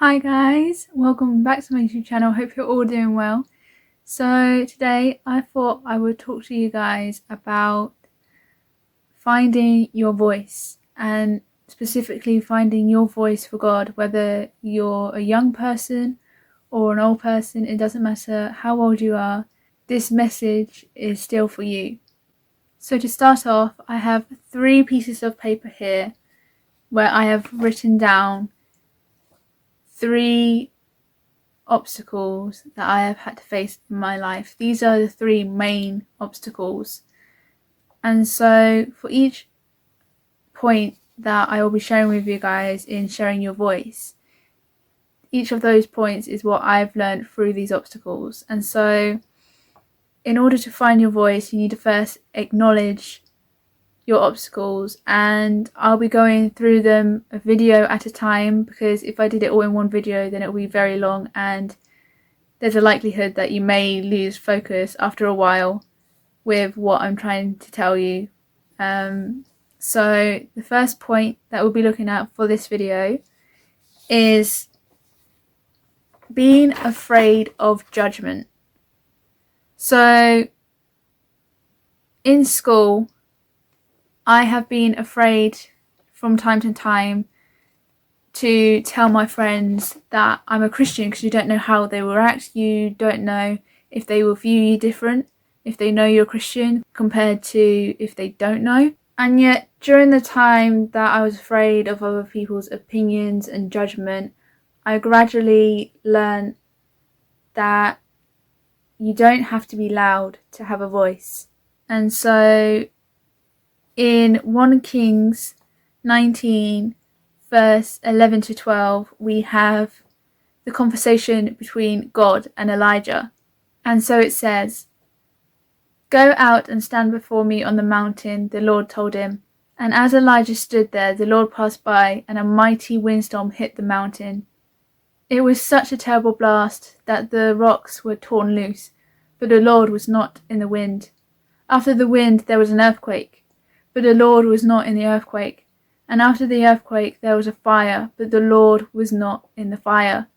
Hi guys, welcome back to my YouTube channel. Hope you're all doing well. So today I thought I would talk to you guys about finding your voice, and specifically finding your voice for God. Whether you're a young person or an old person, it doesn't matter how old you are, this message is still for you. So to start off, I have 3 pieces of paper here where I have written down 3 obstacles that I have had to face in my life. These are the 3 main obstacles. And so for each point that I will be sharing with you guys in sharing your voice, each of those points is what I've learned through these obstacles. And so in order to find your voice, you need to first acknowledge your obstacles, and I'll be going through them a video at a time, because if I did it all in one video then it will be very long and there's a likelihood that you may lose focus after a while with what I'm trying to tell you. So the first point that we'll be looking at for this video is being afraid of judgment. So in school, I have been afraid from time to time to tell my friends that I'm a Christian, because you don't know how they will react. You don't know if they will view you different if they know you're a Christian compared to if they don't know. And yet during the time that I was afraid of other people's opinions and judgment, I gradually learned that you don't have to be loud to have a voice. And so in 1 Kings 19 verse 11 to 12, we have the conversation between God and Elijah. And so it says, "Go out and stand before me on the mountain," the Lord told him. And as Elijah stood there, the Lord passed by, and a mighty windstorm hit the mountain. It was such a terrible blast that the rocks were torn loose, but the Lord was not in the wind. After the wind there was an earthquake, but the Lord was not in the earthquake. And after the earthquake there was a fire, but the Lord was not in the fire.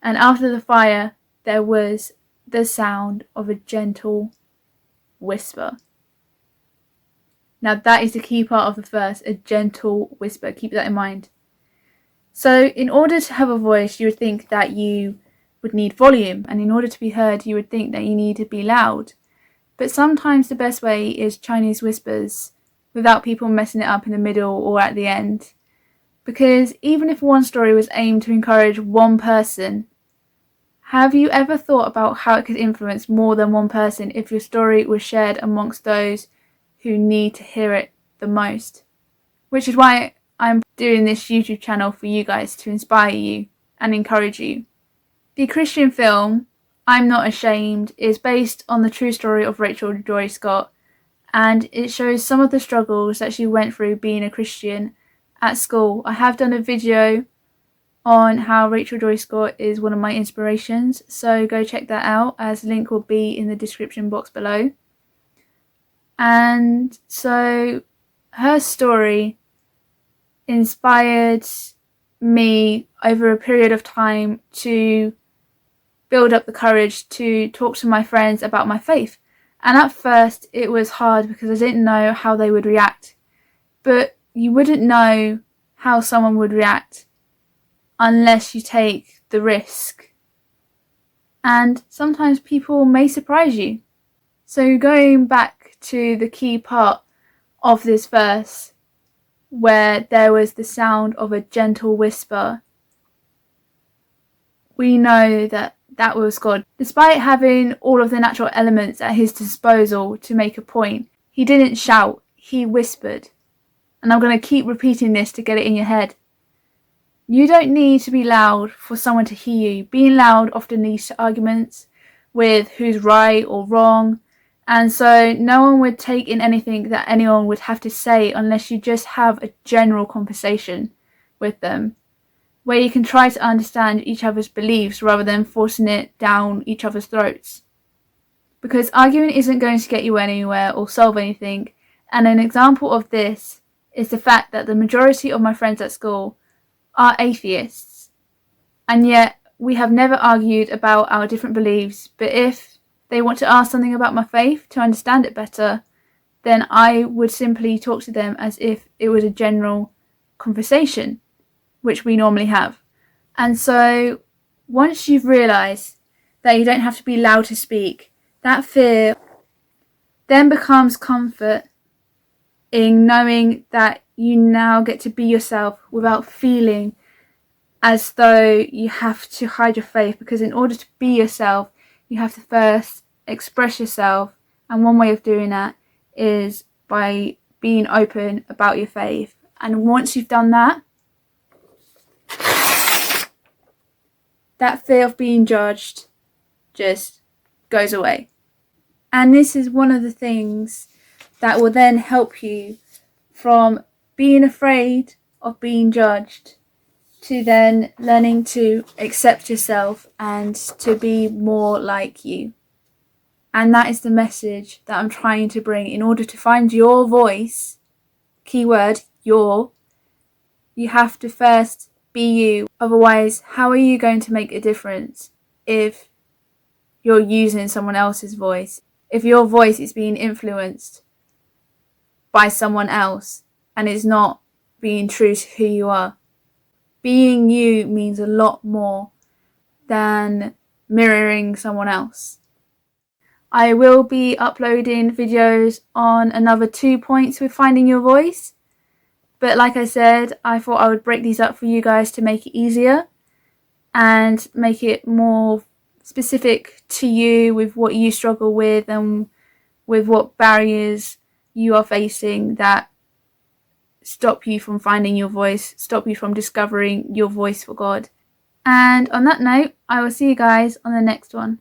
And after the fire there was the sound of a gentle whisper. Now that is the key part of the verse, a gentle whisper. Keep that in mind. So in order to have a voice, you would think that you would need volume, and in order to be heard you would think that you need to be loud. But sometimes the best way is Chinese whispers, without people messing it up in the middle or at the end. Because even if one story was aimed to encourage one person, have you ever thought about how it could influence more than one person if your story was shared amongst those who need to hear it the most? Which is why I'm doing this YouTube channel, for you guys, to inspire you and encourage you. The Christian film I'm Not Ashamed is based on the true story of Rachel Joy Scott, and it shows some of the struggles that she went through being a Christian at school. I have done a video on how Rachel Joy Scott is one of my inspirations, so go check that out, as the link will be in the description box below. And so her story inspired me over a period of time to build up the courage to talk to my friends about my faith. And at first it was hard because I didn't know how they would react. But you wouldn't know how someone would react unless you take the risk. And sometimes people may surprise you. So going back to the key part of this verse, where there was the sound of a gentle whisper, we know that that was God. Despite having all of the natural elements at his disposal to make a point, he didn't shout, he whispered. And I'm going to keep repeating this to get it in your head. You don't need to be loud for someone to hear you. Being loud often leads to arguments with who's right or wrong, and so no one would take in anything that anyone would have to say unless you just have a general conversation with them, where you can try to understand each other's beliefs rather than forcing it down each other's throats. Because arguing isn't going to get you anywhere or solve anything, and an example of this is the fact that the majority of my friends at school are atheists. and yet we have never argued about our different beliefs. But if they want to ask something about my faith to understand it better, then I would simply talk to them as if it was a general conversation, which we normally have. And so once you've realised that you don't have to be loud to speak, that fear then becomes comfort in knowing that you now get to be yourself without feeling as though you have to hide your faith, because in order to be yourself, you have to first express yourself, and one way of doing that is by being open about your faith. And once you've done that, that fear of being judged just goes away. And this is one of the things that will then help you from being afraid of being judged to then learning to accept yourself and to be more like you. And that is the message that I'm trying to bring. In order to find your voice, keyword, you have to first be you. Otherwise, how are you going to make a difference if you're using someone else's voice? If your voice is being influenced by someone else and is not being true to who you are. Being you means a lot more than mirroring someone else. I will be uploading videos on another 2 points with finding your voice. But like I said, I thought I would break these up for you guys to make it easier and make it more specific to you with what you struggle with and with what barriers you are facing that stop you from finding your voice, stop you from discovering your voice for God. And on that note, I will see you guys on the next one.